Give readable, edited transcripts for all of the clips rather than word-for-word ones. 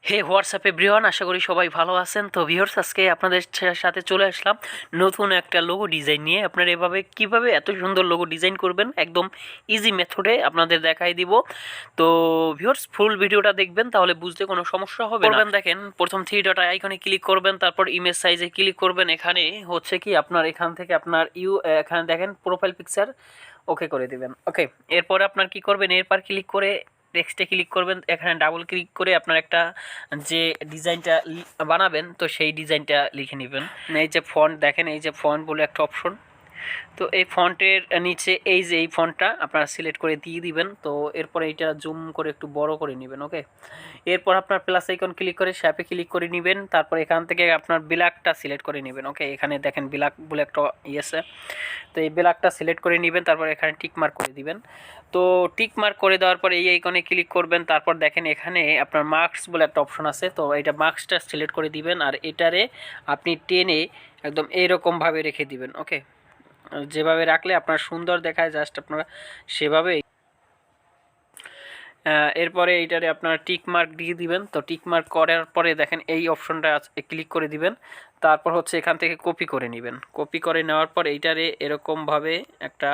হে WhatsApp everyone, আশা করি সবাই ভালো আছেন। তো ভিউয়ার্স, আজকে আপনাদের সাথে চলে আসলাম নতুন একটা লোগো ডিজাইন নিয়ে। আপনারা এভাবে কিভাবে এত সুন্দর লোগো ডিজাইন করবেন একদম ইজি মেথডে আপনাদের দেখাই দিব। তো ভিউয়ার্স, ফুল ভিডিওটা দেখবেন, তাহলে বুঝতে কোনো সমস্যা হবে না। দেখেন, প্রথম থ্রি ডট আইকনে ক্লিক করবেন, তারপর ইমেজ সাইজে ক্লিক করবেন। এখানে হচ্ছে কি আপনার এখান থেকে আপনার এখানে দেখেন প্রোফাইল পিকচার ওকে করে দিবেন। ওকে, এরপরে আপনার কি করবেন, এরপর ক্লিক করে টেক্সটে ক্লিক করবেন। এখানে ডাবল ক্লিক করে আপনার একটা যে ডিজাইনটা বানাবেন তো সেই ডিজাইনটা লিখে নেবেন। এই যে ফন্ট দেখেন, এই যে ফন্ট বলে একটা অপশন, তো এই ফন্টের নিচে এই যে এই ফন্টটা আপনারা সিলেক্ট করে দিয়ে দিবেন। তো এরপরে এইটা জুম করে একটু বড় করে নেবেন। ওকে, এরপর আপনার প্লাস আইকন ক্লিক করে শ্যাপে ক্লিক করে নেবেন। তারপর এখান থেকে আপনার ব্ল্যাকটা সিলেক্ট করে নেবেন। ওকে, এখানে দেখেন ব্ল্যাক বলে একটা ইয়েছে, তো এই ব্ল্যাকটা সিলেক্ট করে নেবেন। তারপর এখানে টিক মার্ক করে দিবেন। তো টিক মার্ক করে দেওয়ার পর এই আইকনে ক্লিক করবেন। তারপর দেখেন এখানে আপনার মার্কস বলে একটা অপশন আছে, তো এটা মার্কসটা সিলেক্ট করে দিবেন। আর এটারে আপনি টেনে একদম এইরকমভাবে রেখে দিবেন। ওকে, যেভাবে রাখলে আপনার সুন্দর দেখায়, জাস্ট আপনারা সেভাবেই। এরপরে এইটারে আপনার টিক মার্ক দিয়ে দিবেন। তো টিক মার্ক করার পরে দেখেন এই অপশনটা ক্লিক করে দিবেন। তারপর হচ্ছে এখান থেকে কপি করে নেবেন। কপি করে নেওয়ার পর এইটারে এরকমভাবে একটা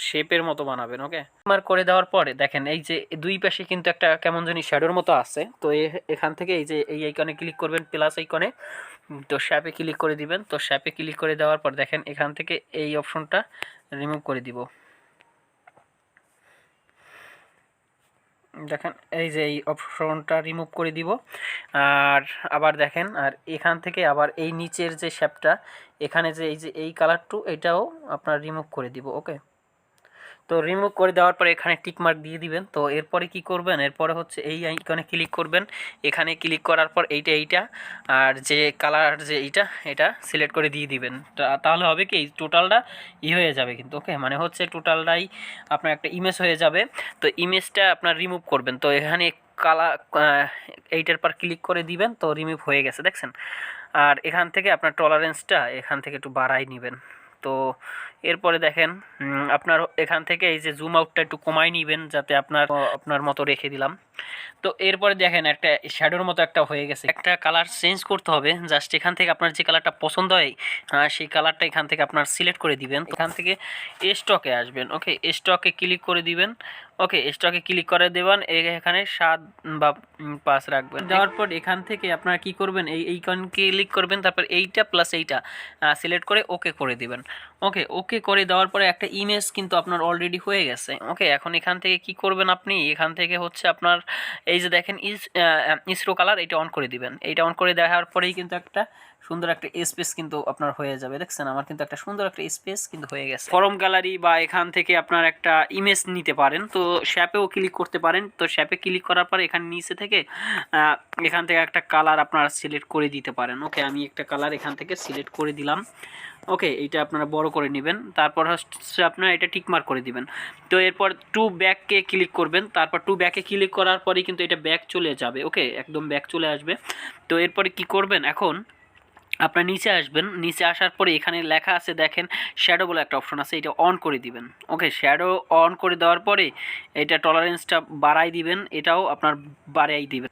শেপের মতো বানাবেন। ওকে, মার্ক করে দেওয়ার পরে দেখেন এই যে দুই পাশে কিন্তু একটা কেমন জানি শ্যাডোর মতো আছে। তো এখান থেকে এই যে এই আইকনে ক্লিক করবেন, প্লাস আইকনে, তো শ্যাপে ক্লিক করে দিবেন। তো শ্যাপে ক্লিক করে দেওয়ার পর দেখেন এখান থেকে এই অপশনটা রিমুভ করে দিব। দেখেন এই যে এই অপশনটা রিমুভ করে দিব। আর আবার দেখেন, আর এখান থেকে আবার এই নিচের যে শেপটা, এখানে যে এই যে এই কালারটু, এটাও আপনার রিমুভ করে দিব। ওকে, তো রিমুভ করে দেওয়ার পরে এখানে টিক মার্ক দিয়ে দিবেন। তো এরপরে কি করবেন, এরপরে হচ্ছে এই আইকনে ক্লিক করবেন। এখানে ক্লিক করার পর এইটা আর যে কালার যে এটা সিলেক্ট করে দিয়ে দিবেন। তাহলে হবে কি টোটালটা হয়ে যাবে কিন্তু। ওকে, মানে হচ্ছে টোটালটাই আপনার একটা ইমেজ হয়ে যাবে। তো ইমেজটা আপনার রিমুভ করবেন। তো এখানে কালার এইটার পর ক্লিক করে দিবেন। তো রিমুভ হয়ে গেছে দেখছেন। আর এখান থেকে আপনার টলারেন্সটা এখান থেকে একটু বাড়াই নেবেন। তো এরপরে দেখেন আপনার এখান থেকে এই যে জুম আউটটা একটু কমাই নেবেন, যাতে আপনার মতো রেখে দিলাম। তো এরপরে দেখেন একটা শ্যাডোর মতো একটা হয়ে গেছে। একটা কালার চেঞ্জ করতে হবে, জাস্ট এখান থেকে আপনার যে কালারটা পছন্দ হয় সেই কালারটা এখান থেকে আপনার সিলেক্ট করে দিবেন। এখান থেকে স্টকে আসবেন। ওকে, স্টকে ক্লিক করে দিবেন। ওকে, স্টকে ক্লিক করে দেবেন। এখানে 7 বা 5 রাখবেন। দেওয়ার পর এখান থেকে আপনারা কি করবেন, এইকন ক্লিক করবেন। তারপর এইটা প্লাস এইটা সিলেক্ট করে ওকে করে দিবেন। ওকে করে দেওয়ার পরে একটা ইমেজ কিন্তু আপনার অলরেডি হয়ে গেছে। ওকে, এখন এখান থেকে কি করবেন, আপনি এখান থেকে হচ্ছে আপনার এই যে দেখেন ইসরো কালার, এটা অন করে দিবেন। এইটা অন করে দেওয়ার পরেই কিন্তু একটা সুন্দর একটা স্পেস কিন্তু আপনার হয়ে যাবে। দেখছেন, আমার কিন্তু একটা সুন্দর একটা স্পেস কিন্তু হয়ে গেছে। ফরম গ্যালারি বা এখান থেকে আপনার একটা ইমেজ নিতে পারেন। তো শ্যাপেও ক্লিক করতে পারেন। তো শ্যাপে ক্লিক করার পর এখানে নিচে থেকে এখান থেকে একটা কালার আপনারা সিলেক্ট করে দিতে পারেন। ওকে, আমি একটা কালার এখান থেকে সিলেক্ট করে দিলাম। ওকে, এইটা আপনারা বড় করে নেবেন। তারপর হচ্ছে আপনারা এটা টিক মার্ক করে দিবেন। তো এরপর টু ব্যাককে ক্লিক করবেন। তারপর টু ব্যাকে ক্লিক করার পরেই কিন্তু এটা ব্যাক চলে যাবে। ওকে, একদম ব্যাক চলে আসবে। তো এরপরে কি করবেন, এখন আপনার নিচে আসবেন। নিচে আসার পরে এখানে লেখা আছে দেখেন শ্যাডো বলে একটা অপশন আছে, এটা অন করে দিবেন। ওকে, শ্যাডো অন করে দেওয়ার পরে এটা টলারেন্সটা বাড়াই দিবেন, এটাও আপনার বাড়াই দিবেন।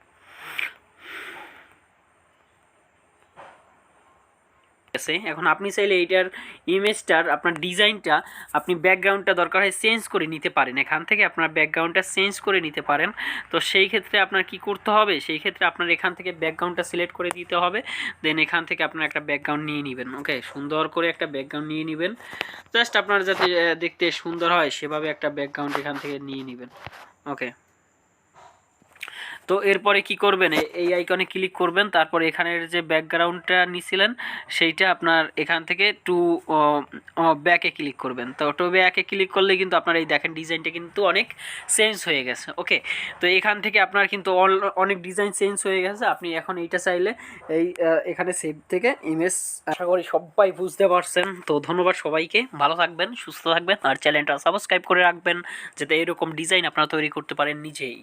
এখন আপনি চাইলে এইটার ইমেজটার আপনার ডিজাইনটা আপনি ব্যাকগ্রাউন্ডটা দরকার হয় চেঞ্জ করে নিতে পারেন। এখান থেকে আপনার ব্যাকগ্রাউন্ডটা চেঞ্জ করে নিতে পারেন। তো সেই ক্ষেত্রে আপনার কি করতে হবে, সেই ক্ষেত্রে আপনার এখান থেকে ব্যাকগ্রাউন্ডটা সিলেক্ট করে দিতে হবে। দেন এখান থেকে আপনার একটা ব্যাকগ্রাউন্ড নিয়ে নেবেন। ওকে, সুন্দর করে একটা ব্যাকগ্রাউন্ড নিয়ে নেবেন। জাস্ট আপনার যাতে দেখতে সুন্দর হয় সেভাবে একটা ব্যাকগ্রাউন্ড এখান থেকে নিয়ে নেবেন। ওকে, তো এরপরে কি করবেন, এই আইকনে ক্লিক করবেন। তারপর এখানের যে ব্যাকগ্রাউন্ডটা নিছিলেন সেইটা আপনার এখান থেকে টু ব্যাকে ক্লিক করবেন। তো টু ব্যাকে ক্লিক করলে কিন্তু আপনার এই দেখেন ডিজাইনটা কিন্তু অনেক চেঞ্জ হয়ে গেছে। ওকে, তো এখান থেকে আপনার কিন্তু অনেক ডিজাইন চেঞ্জ হয়ে গেছে। আপনি এখন এইটা চাইলে এই এখানে সেভ থেকে ইমেজ। আশা করি সবাই বুঝতে পারছেন। তো ধন্যবাদ সবাইকে, ভালো থাকবেন, সুস্থ থাকবেন, আর চ্যানেলটা সাবস্ক্রাইব করে রাখবেন যাতে এরকম ডিজাইন আপনারা তৈরি করতে পারেন নিজেই।